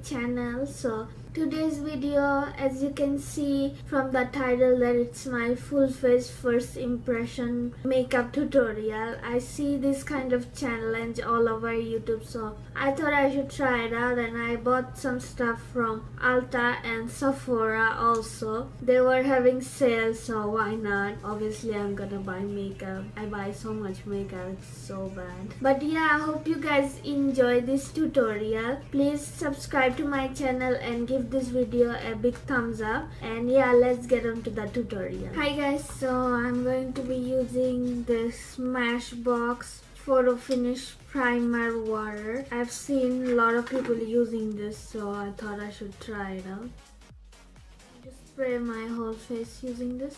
channel. So today's video, as you can see from the title, that it's my full face first impression makeup tutorial. I see this kind of challenge all over YouTube, so I thought I should try it out, and I bought some stuff from Ulta and Sephora also. They were having sales, so why not? Obviously I'm gonna buy makeup. I buy so much makeup, it's so bad. But yeah, I hope you guys enjoy this tutorial. Please subscribe to my channel and give this video a big thumbs up. And yeah, let's get on to the tutorial. Hi guys, so I'm going to be using this Smashbox Photo Finish Primer Water. I've seen a lot of people using this, so I thought I should try it out. Just spray my whole face using this.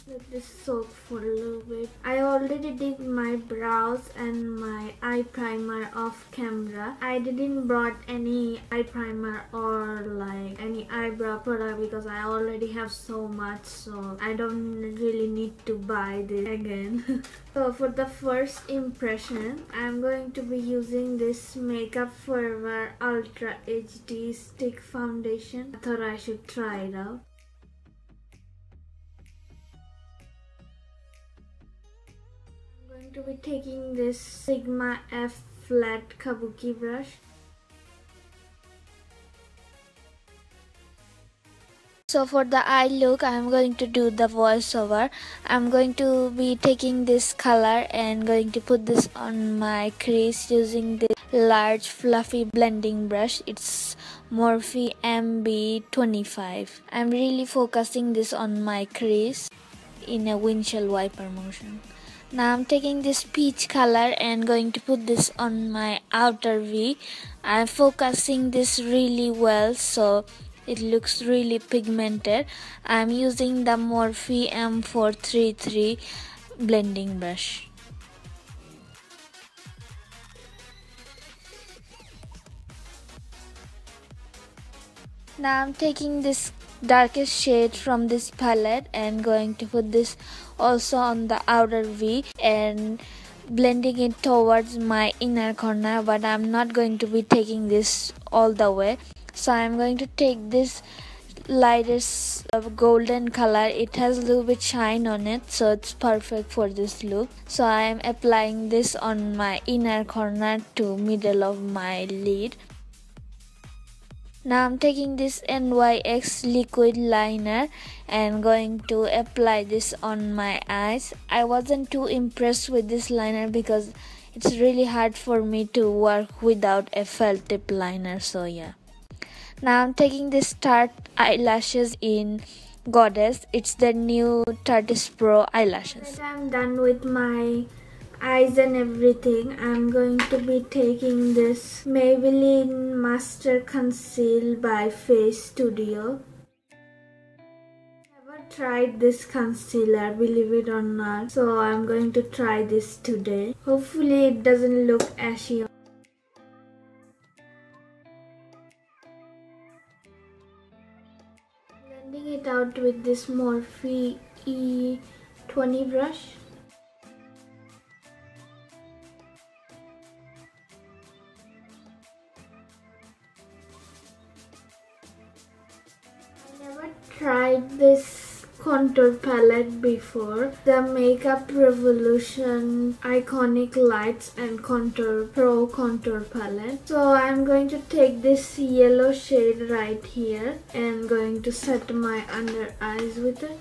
Let this soak for a little bit. I already did my brows and my eye primer off camera. I didn't brought any eye primer or like any eyebrow product because I already have so much, so I don't really need to buy this again. So for the first impression, I'm going to be using this Makeup Forever Ultra HD Stick Foundation. I thought I should try it out. I'm going to be taking this Sigma F flat kabuki brush. So for the eye look, I'm going to do the voiceover. I'm going to be taking this color and going to put this on my crease using this large fluffy blending brush. It's Morphe MB25. I'm really focusing this on my crease in a windshield wiper motion. Now I'm taking this peach color and going to put this on my outer V. I'm focusing this really well so it looks really pigmented. I'm using the Morphe M433 blending brush. Now I'm taking this darkest shade from this palette and going to put this also on the outer V and blending it towards my inner corner, but I'm not going to be taking this all the way. So I'm going to take this lightest golden color. It has a little bit shine on it, so it's perfect for this look. So I am applying this on my inner corner to middle of my lid. Now I'm taking this NYX liquid liner and going to apply this on my eyes. I wasn't too impressed with this liner because it's really hard for me to work without a felt tip liner, so yeah. Now I'm taking this Tarte eyelashes in Goddess. It's the new Tarte Pro eyelashes. I'm done with my eyes and everything. I'm going to be taking this Maybelline Master Conceal by Face Studio. Never tried this concealer, believe it or not, so I'm going to try this today. Hopefully it doesn't look ashy. Blending it out with this Morphe E20 brush. Tried this contour palette before, the Makeup Revolution Iconic Lights and Contour Pro Contour Palette. So I'm going to take this yellow shade right here and going to set my under eyes with it.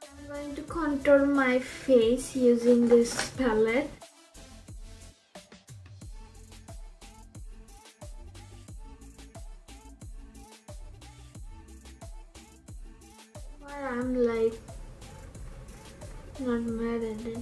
I'm going to contour my face using this palette. I'm like not mad at it.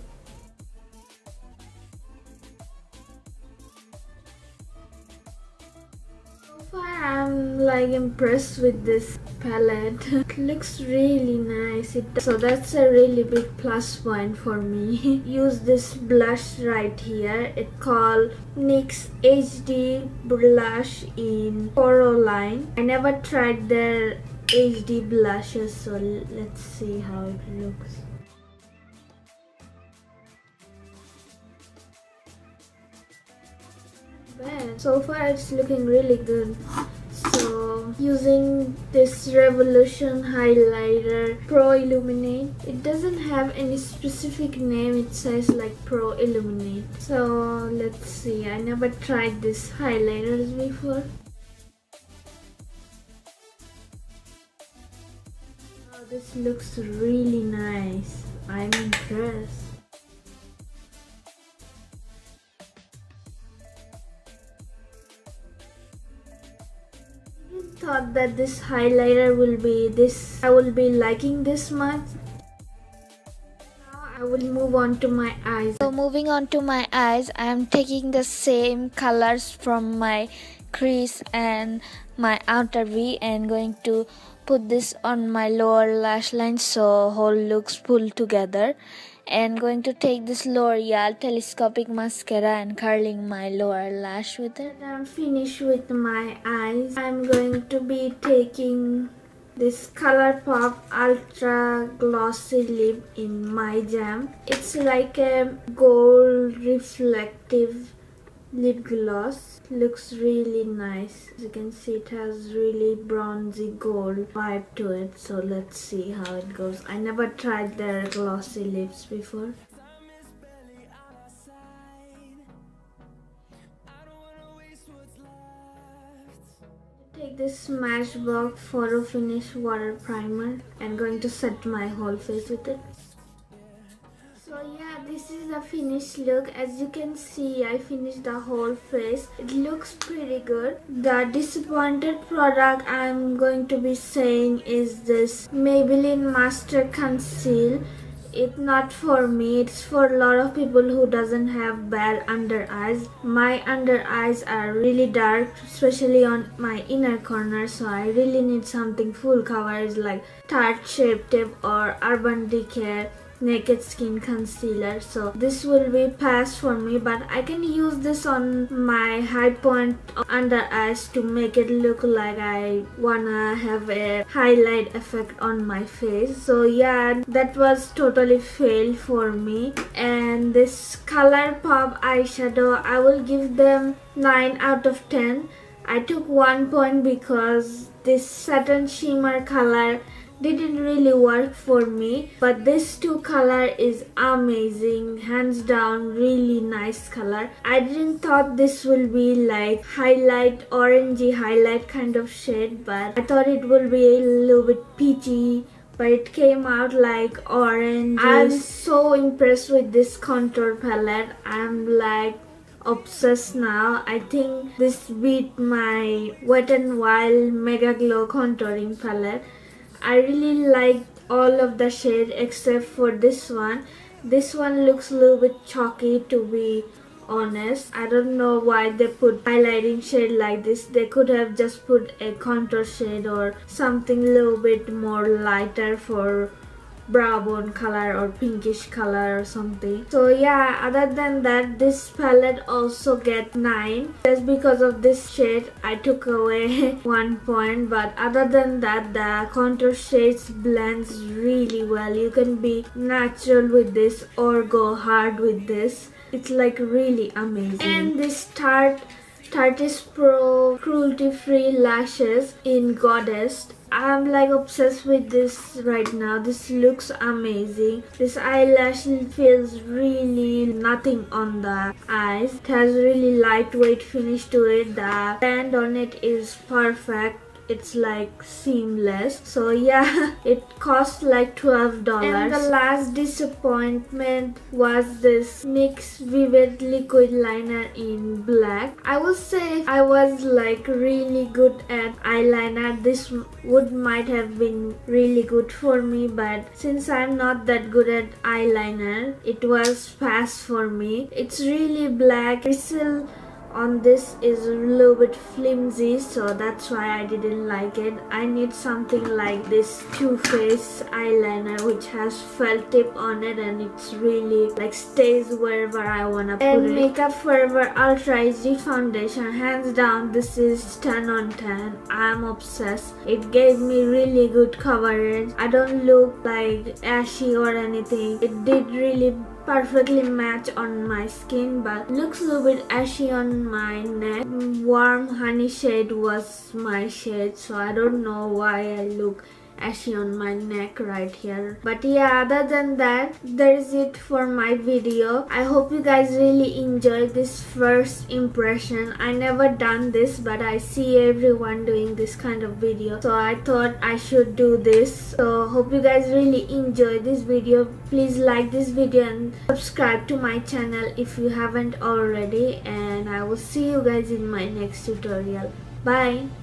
So far I'm like impressed with this palette. It looks really nice. So that's a really big plus point for me. Use this blush right here. It's called NYX HD Blush in Coraline. I never tried their HD blushes, so let's see how it looks. bad. So far it's looking really good. So using this Revolution highlighter Pro Illuminate, it doesn't have any specific name, it says like Pro Illuminate. So let's see, I never tried this highlighters before. Oh, this looks really nice. I'm impressed. Thought that this highlighter will be this, I will be liking this much. Now I will move on to my eyes. So moving on to my eyes, I am taking the same colors from my crease and my outer V and going to put this on my lower lash line so whole looks pulled together, and going to take this L'Oreal telescopic mascara and curling my lower lash with it. I'm finished with my eyes. I'm going to be taking this ColourPop Ultra Glossy Lip in My Jam. It's like a gold reflective lip gloss. Looks really nice. As you can see, it has really bronzy gold vibe to it. So let's see how it goes. I never tried their glossy lips before. Take this Smashbox Photo Finish Water Primer and going to set my whole face with it. So yeah, this is the finished look. As you can see, I finished the whole face. It looks pretty good. The disappointed product I'm going to be saying is this Maybelline Master Conceal. It's not for me, it's for a lot of people who doesn't have bad under eyes. My under eyes are really dark, especially on my inner corner, so I really need something full coverage like Tarte Shape Tape or Urban Decay Naked Skin Concealer. So this will be pass for me, but I can use this on my high point under eyes to make it look like I wanna have a highlight effect on my face. So yeah, that was totally fail for me. And this ColourPop eyeshadow, I will give them 9 out of 10. I took 1 point because this satin shimmer color didn't really work for me, but this two color is amazing, hands down, really nice color. I didn't thought this will be like highlight, orangey highlight kind of shade, but I thought it will be a little bit peachy, but it came out like orange. I'm so impressed with this contour palette. I'm like obsessed now. I think this beat my Wet n Wild Mega Glow contouring palette. I really like all of the shade except for this one. This one looks a little bit chalky, to be honest. I don't know why they put highlighting shade like this. They could have just put a contour shade or something a little bit more lighter for brow bone color or pinkish color or something. So yeah, other than that, this palette also get 9. Just because of this shade I took away 1 point, but other than that, the contour shades blends really well. You can be natural with this or go hard with this. It's like really amazing. And this Tarte's Pro Cruelty Free Lashes in Goddess. I'm like obsessed with this right now. This looks amazing. This eyelash feels really nothing on the eyes. It has really lightweight finish to it. The band on it is perfect. It's like seamless. So yeah, it cost like $12. And the last disappointment was this NYX Vivid Liquid Liner in black. I would say I was like really good at eyeliner. This might have been really good for me, but since I'm not that good at eyeliner, it was pass for me. It's really black. Bristle on this is a little bit flimsy, so that's why I didn't like it. I need something like this Too Faced eyeliner which has felt tip on it and it's really like stays wherever I wanna put it. And Makeup Forever Ultra HD Foundation, hands down this is 10 on 10. I'm obsessed. It gave me really good coverage. I don't look like ashy or anything. It did really perfectly match on my skin, but looks a little bit ashy on my neck. Warm honey shade was my shade, so I don't know why I look ashy on my neck right here. But yeah, other than that, that is it for my video. I hope you guys really enjoyed this first impression. I never done this, but I see everyone doing this kind of video, so I thought I should do this. So hope you guys really enjoyed this video. Please like this video and subscribe to my channel if you haven't already, and I will see you guys in my next tutorial. Bye.